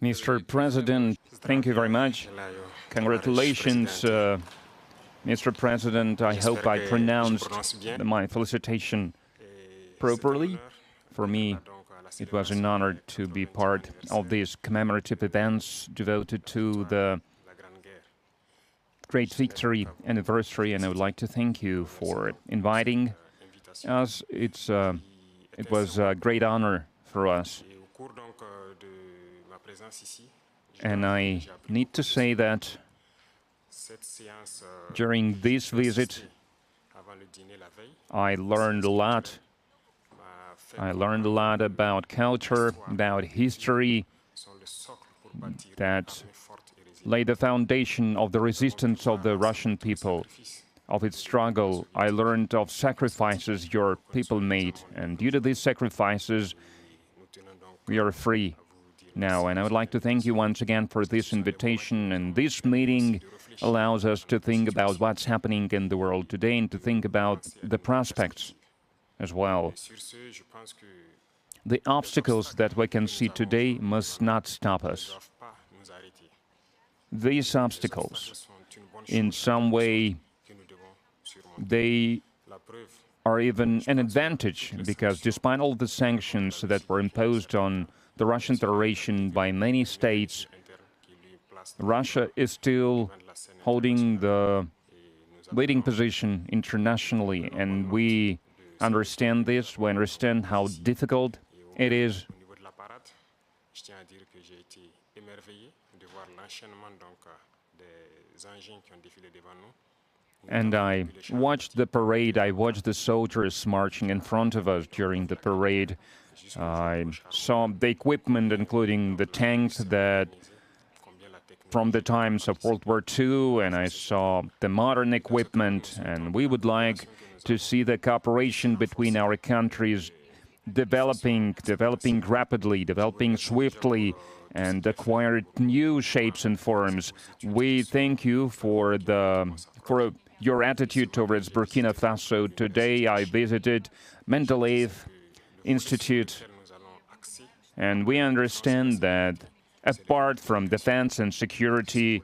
Mr. President, thank you very much. Congratulations, Mr. President. I hope I pronounced my felicitation properly. For me, it was an honor to be part of these commemorative events devoted to the great victory anniversary, and I would like to thank you for inviting us. It was a great honor for us. And I need to say that during this visit, I learned a lot. I learned a lot about culture, about history, that laid the foundation of the resistance of the Russian people, of its struggle. I learned of sacrifices your people made, and due to these sacrifices, we are free now. And I would like to thank you once again for this invitation, and this meeting allows us to think about what's happening in the world today and to think about the prospects as well. The obstacles that we can see today must not stop us. These obstacles, in some way, they are even an advantage, because despite all the sanctions that were imposed on the Russian Federation by many states, Russia is still holding the leading position internationally, and we understand this. We understand how difficult it is. And I watched the parade, I watched the soldiers marching in front of us during the parade. I saw the equipment, including the tanks that from the times of World War II, and I saw the modern equipment, and we would like to see the cooperation between our countries developing rapidly, developing swiftly, and acquire new shapes and forms. We thank you for your attitude towards Burkina Faso. Today I visited Mendeleev Institute, and we understand that apart from defense and security,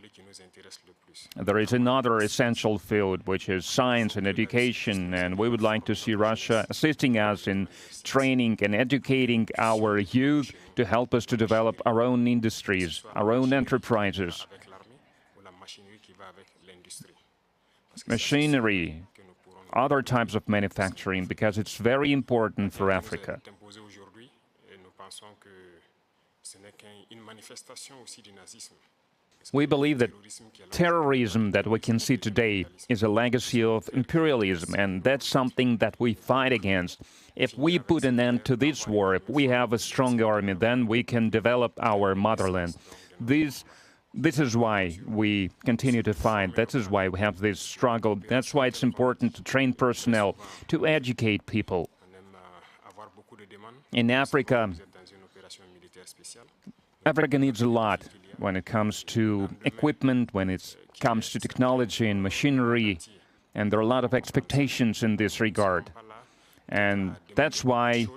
there is another essential field, which is science and education, and we would like to see Russia assisting us in training and educating our youth to help us to develop our own industries, our own enterprises, machinery, other types of manufacturing, because it's very important for Africa. We believe that terrorism that we can see today is a legacy of imperialism, and that's something that we fight against. If we put an end to this war, if we have a strong army, then we can develop our motherland. This is why we continue to fight. That is why we have this struggle. That's why it's important to train personnel, to educate people. In Africa, Africa needs a lot when it comes to equipment, when it comes to technology and machinery, and there are a lot of expectations in this regard. And that's why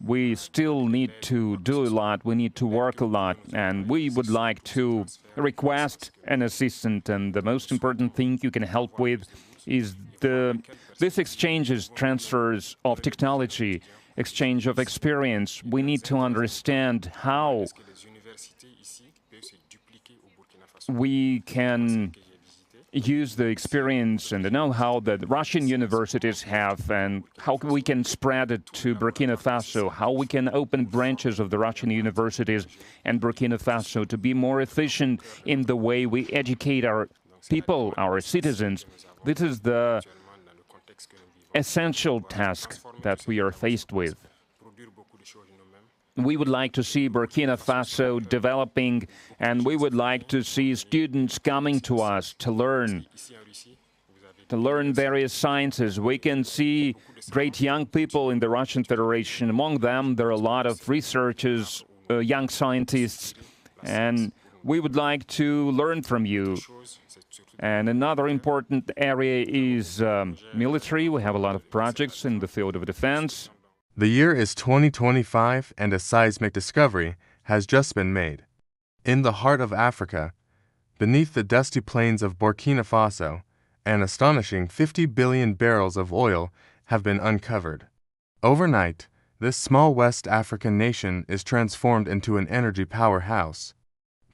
we still need to do a lot, we need to work a lot, and we would like to request an assistant, and the most important thing you can help with is this exchanges, transfers of technology, exchange of experience. We need to understand how we can use the experience and the know-how that Russian universities have, and how we can spread it to Burkina Faso, how we can open branches of the Russian universities and Burkina Faso to be more efficient in the way we educate our people, our citizens. This is the essential task that we are faced with. We would like to see Burkina Faso developing, and we would like to see students coming to us to learn various sciences. We can see great young people in the Russian Federation. Among them, there are a lot of researchers, young scientists, and we would like to learn from you. And another important area is military. We have a lot of projects in the field of defense. The year is 2025 and a seismic discovery has just been made. In the heart of Africa, beneath the dusty plains of Burkina Faso, an astonishing 50 billion barrels of oil have been uncovered. Overnight, this small West African nation is transformed into an energy powerhouse.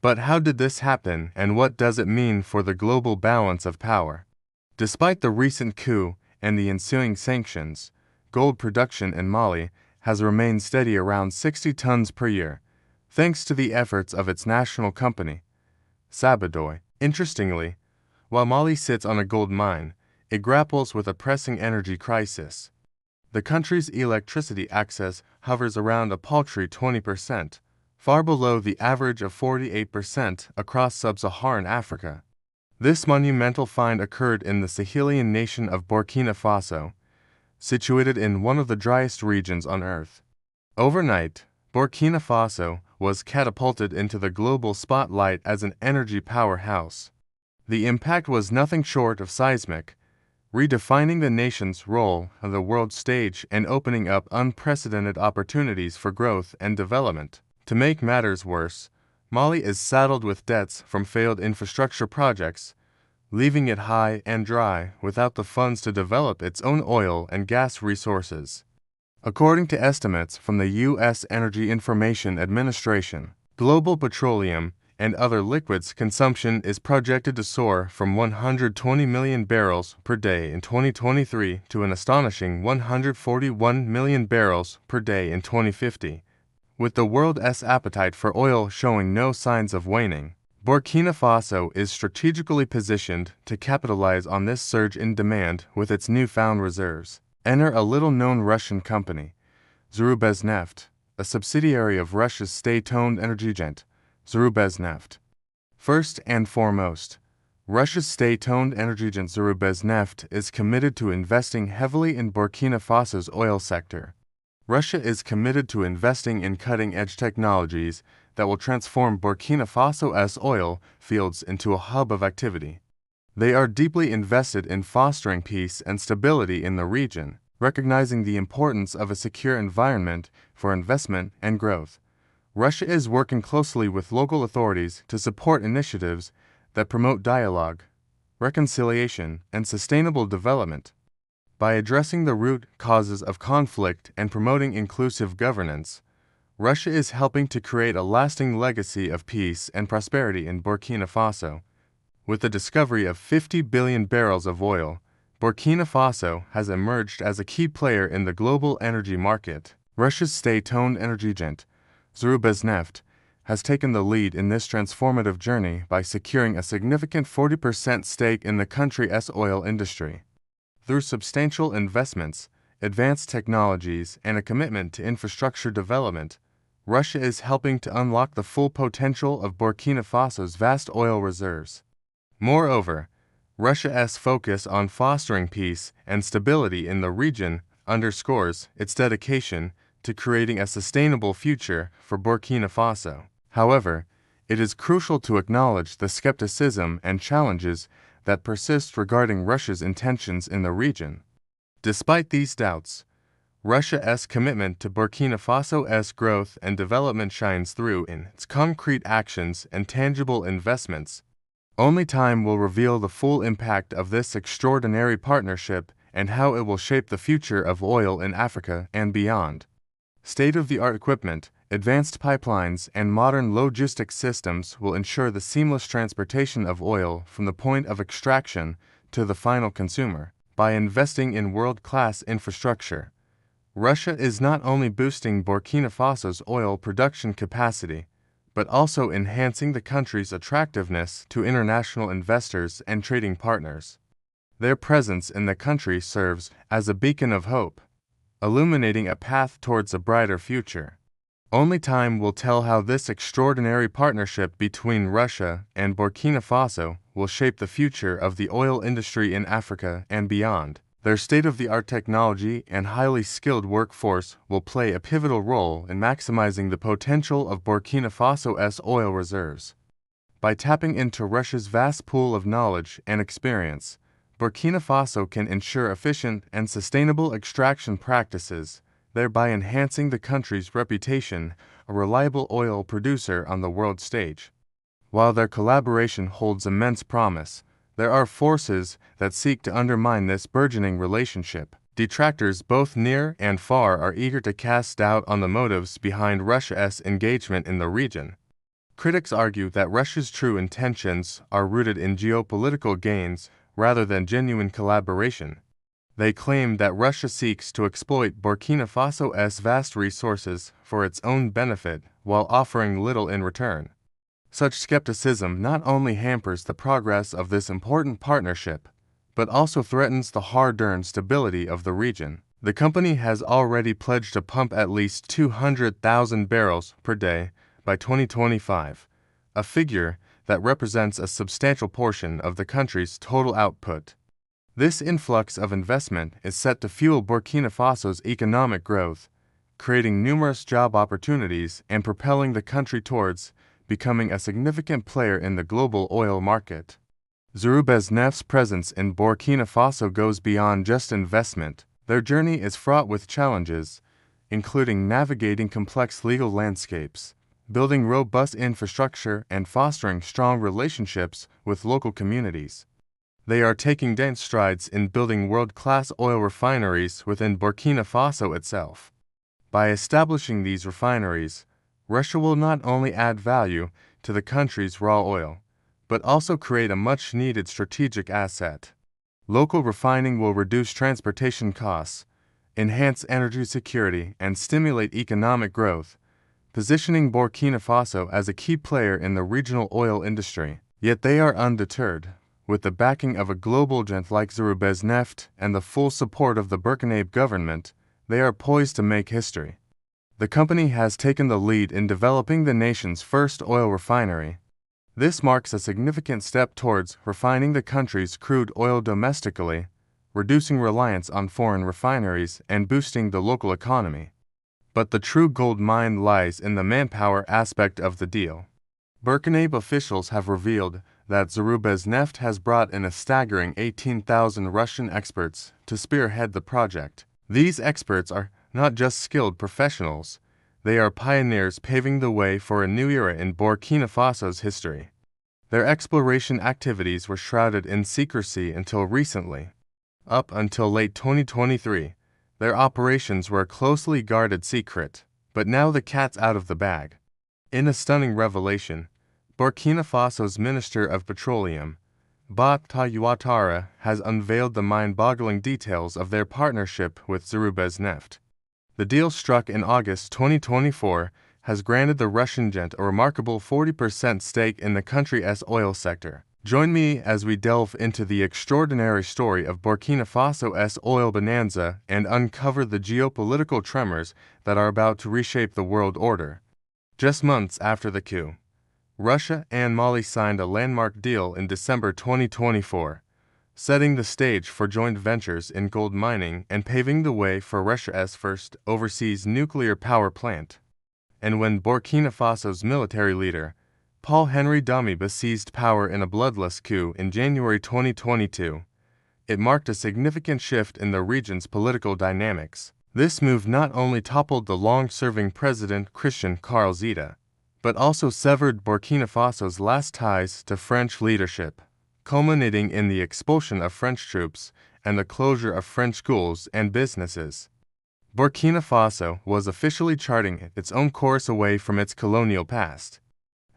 But how did this happen, and what does it mean for the global balance of power? Despite the recent coup and the ensuing sanctions, gold production in Mali has remained steady around 60 tons per year, thanks to the efforts of its national company, Sabadoy. Interestingly, while Mali sits on a gold mine, it grapples with a pressing energy crisis. The country's electricity access hovers around a paltry 20%, far below the average of 48% across sub-Saharan Africa. This monumental find occurred in the Sahelian nation of Burkina Faso, situated in one of the driest regions on Earth. Overnight, Burkina Faso was catapulted into the global spotlight as an energy powerhouse. The impact was nothing short of seismic, redefining the nation's role on the world stage and opening up unprecedented opportunities for growth and development. To make matters worse, Mali is saddled with debts from failed infrastructure projects, leaving it high and dry without the funds to develop its own oil and gas resources. According to estimates from the U.S. Energy Information Administration, global petroleum and other liquids consumption is projected to soar from 120 million barrels per day in 2023 to an astonishing 141 million barrels per day in 2050. With the world's appetite for oil showing no signs of waning, Burkina Faso is strategically positioned to capitalize on this surge in demand with its newfound reserves. Enter a little-known Russian company, Zarubezhneft, a subsidiary of Russia's state-owned energy giant, Zarubezhneft. First and foremost, Russia's state-owned energy giant Zarubezhneft is committed to investing heavily in Burkina Faso's oil sector. Russia is committed to investing in cutting-edge technologies that will transform Burkina Faso's oil fields into a hub of activity. They are deeply invested in fostering peace and stability in the region, recognizing the importance of a secure environment for investment and growth. Russia is working closely with local authorities to support initiatives that promote dialogue, reconciliation, and sustainable development. By addressing the root causes of conflict and promoting inclusive governance, Russia is helping to create a lasting legacy of peace and prosperity in Burkina Faso. With the discovery of 50 billion barrels of oil, Burkina Faso has emerged as a key player in the global energy market. Russia's state-owned energy giant, Zarubezhneft, has taken the lead in this transformative journey by securing a significant 40% stake in the country's oil industry. Through substantial investments, advanced technologies, and a commitment to infrastructure development, Russia is helping to unlock the full potential of Burkina Faso's vast oil reserves. Moreover, Russia's focus on fostering peace and stability in the region underscores its dedication to creating a sustainable future for Burkina Faso. However, it is crucial to acknowledge the skepticism and challenges that persist regarding Russia's intentions in the region. Despite these doubts, Russia's commitment to Burkina Faso's growth and development shines through in its concrete actions and tangible investments. Only time will reveal the full impact of this extraordinary partnership and how it will shape the future of oil in Africa and beyond. State-of-the-art equipment, advanced pipelines, and modern logistics systems will ensure the seamless transportation of oil from the point of extraction to the final consumer. By investing in world-class infrastructure, Russia is not only boosting Burkina Faso's oil production capacity, but also enhancing the country's attractiveness to international investors and trading partners. Their presence in the country serves as a beacon of hope, illuminating a path towards a brighter future. Only time will tell how this extraordinary partnership between Russia and Burkina Faso will shape the future of the oil industry in Africa and beyond. Their state-of-the-art technology and highly skilled workforce will play a pivotal role in maximizing the potential of Burkina Faso's oil reserves. By tapping into Russia's vast pool of knowledge and experience, Burkina Faso can ensure efficient and sustainable extraction practices thereby enhancing the country's reputation, a reliable oil producer on the world stage. While their collaboration holds immense promise, there are forces that seek to undermine this burgeoning relationship. Detractors both near and far are eager to cast doubt on the motives behind Russia's engagement in the region. Critics argue that Russia's true intentions are rooted in geopolitical gains rather than genuine collaboration. They claim that Russia seeks to exploit Burkina Faso's vast resources for its own benefit while offering little in return. Such skepticism not only hampers the progress of this important partnership, but also threatens the hard-earned stability of the region. The company has already pledged to pump at least 200,000 barrels per day by 2025, a figure that represents a substantial portion of the country's total output. This influx of investment is set to fuel Burkina Faso's economic growth, creating numerous job opportunities and propelling the country towards becoming a significant player in the global oil market. Zerubezneft's presence in Burkina Faso goes beyond just investment. Their journey is fraught with challenges, including navigating complex legal landscapes, building robust infrastructure, and fostering strong relationships with local communities. They are taking dense strides in building world-class oil refineries within Burkina Faso itself. By establishing these refineries, Russia will not only add value to the country's raw oil, but also create a much-needed strategic asset. Local refining will reduce transportation costs, enhance energy security, and stimulate economic growth, positioning Burkina Faso as a key player in the regional oil industry. Yet they are undeterred. With the backing of a global giant like Zerubezneft and the full support of the Burkinabe government, they are poised to make history. The company has taken the lead in developing the nation's first oil refinery. This marks a significant step towards refining the country's crude oil domestically, reducing reliance on foreign refineries, and boosting the local economy. But the true gold mine lies in the manpower aspect of the deal. Burkinabe officials have revealed that Zerubezneft has brought in a staggering 18,000 Russian experts to spearhead the project. These experts are not just skilled professionals, they are pioneers paving the way for a new era in Burkina Faso's history. Their exploration activities were shrouded in secrecy until recently. Up until late 2023, their operations were a closely guarded secret, but now the cat's out of the bag. In a stunning revelation, Burkina Faso's Minister of Petroleum, Captain has unveiled the mind-boggling details of their partnership with Zerubezneft. The deal struck in August 2024 has granted the Russian giant a remarkable 40% stake in the country's oil sector. Join me as we delve into the extraordinary story of Burkina Faso's oil bonanza and uncover the geopolitical tremors that are about to reshape the world order. Just months after the coup, Russia and Mali signed a landmark deal in December 2024, setting the stage for joint ventures in gold mining and paving the way for Russia's first overseas nuclear power plant. And when Burkina Faso's military leader, Paul-Henri Damiba, seized power in a bloodless coup in January 2022, it marked a significant shift in the region's political dynamics. This move not only toppled the long-serving president Christian Carl-Zita, but also severed Burkina Faso's last ties to French leadership, culminating in the expulsion of French troops and the closure of French schools and businesses. Burkina Faso was officially charting its own course away from its colonial past.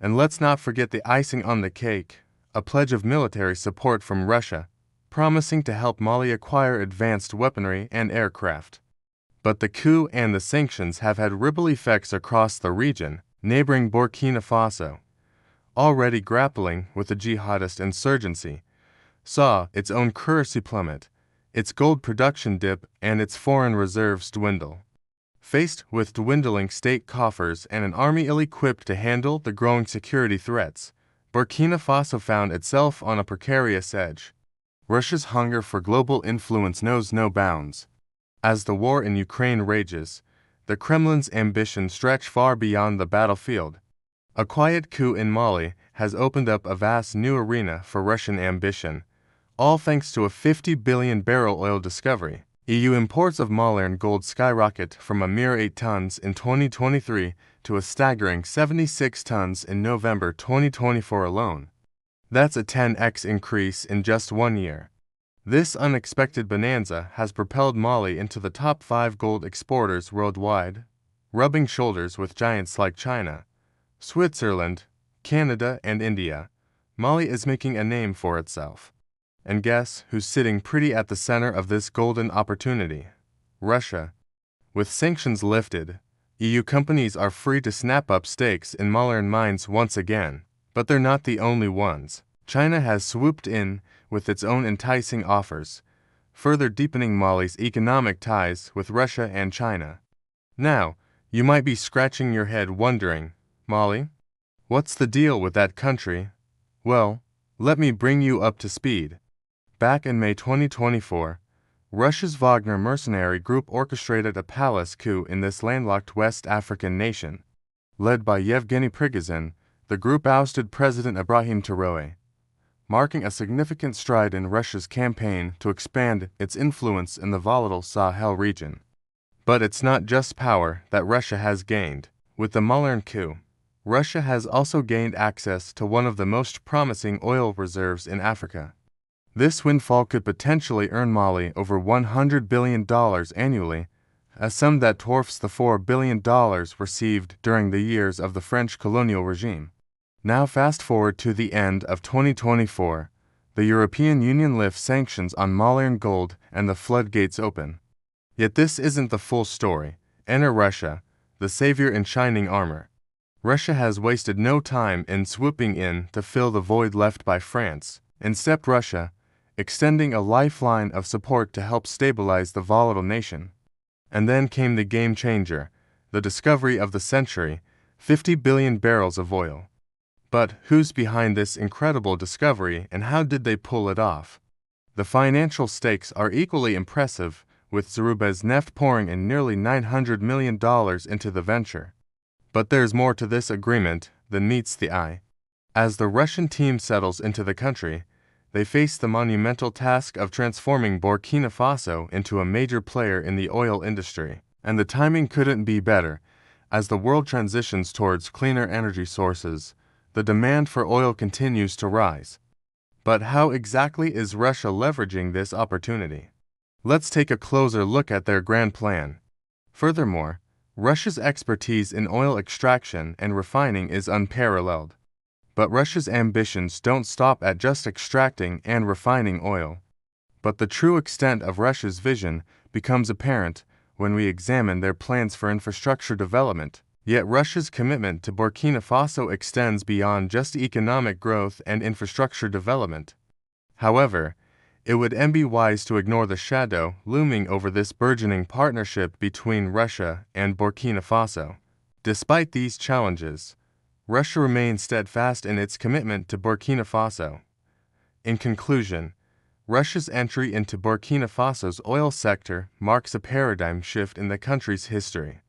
And let's not forget the icing on the cake, a pledge of military support from Russia, promising to help Mali acquire advanced weaponry and aircraft. But the coup and the sanctions have had ripple effects across the region. Neighboring Burkina Faso, already grappling with the jihadist insurgency, saw its own currency plummet, its gold production dip, and its foreign reserves dwindle. Faced with dwindling state coffers and an army ill-equipped to handle the growing security threats, Burkina Faso found itself on a precarious edge. Russia's hunger for global influence knows no bounds. As the war in Ukraine rages, the Kremlin's ambitions stretch far beyond the battlefield. A quiet coup in Mali has opened up a vast new arena for Russian ambition, all thanks to a 50 billion barrel oil discovery. EU imports of Malian gold skyrocket from a mere 8 tons in 2023 to a staggering 76 tons in November 2024 alone. That's a 10x increase in just 1 year. This unexpected bonanza has propelled Mali into the top 5 gold exporters worldwide, rubbing shoulders with giants like China, Switzerland, Canada, and India. Mali is making a name for itself. And guess who's sitting pretty at the center of this golden opportunity? Russia. With sanctions lifted, EU companies are free to snap up stakes in Malian mines once again. But they're not the only ones. China has swooped in with its own enticing offers, further deepening Mali's economic ties with Russia and China. Now, you might be scratching your head wondering, Mali? What's the deal with that country? Well, let me bring you up to speed. Back in May 2024, Russia's Wagner mercenary group orchestrated a palace coup in this landlocked West African nation. Led by Yevgeny Prigozhin, the group ousted President Captain Traore, marking a significant stride in Russia's campaign to expand its influence in the volatile Sahel region. But it's not just power that Russia has gained. With the Malian coup, Russia has also gained access to one of the most promising oil reserves in Africa. This windfall could potentially earn Mali over $100 billion annually, a sum that dwarfs the $4 billion received during the years of the French colonial regime. Now fast forward to the end of 2024, the European Union lifts sanctions on Malian gold and the floodgates open. Yet this isn't the full story. Enter Russia, the savior in shining armor. Russia has wasted no time in swooping in to fill the void left by France. In stepped Russia, extending a lifeline of support to help stabilize the volatile nation. And then came the game changer, the discovery of the century, 50 billion barrels of oil. But who's behind this incredible discovery and how did they pull it off? The financial stakes are equally impressive, with Zarubezhneft pouring in nearly $900 million into the venture. But there's more to this agreement than meets the eye. As the Russian team settles into the country, they face the monumental task of transforming Burkina Faso into a major player in the oil industry. And the timing couldn't be better. As the world transitions towards cleaner energy sources, the demand for oil continues to rise. But how exactly is Russia leveraging this opportunity? Let's take a closer look at their grand plan. Furthermore, Russia's expertise in oil extraction and refining is unparalleled. But Russia's ambitions don't stop at just extracting and refining oil. But the true extent of Russia's vision becomes apparent when we examine their plans for infrastructure development. Yet Russia's commitment to Burkina Faso extends beyond just economic growth and infrastructure development. However, it would be wise to ignore the shadow looming over this burgeoning partnership between Russia and Burkina Faso. Despite these challenges, Russia remains steadfast in its commitment to Burkina Faso. In conclusion, Russia's entry into Burkina Faso's oil sector marks a paradigm shift in the country's history.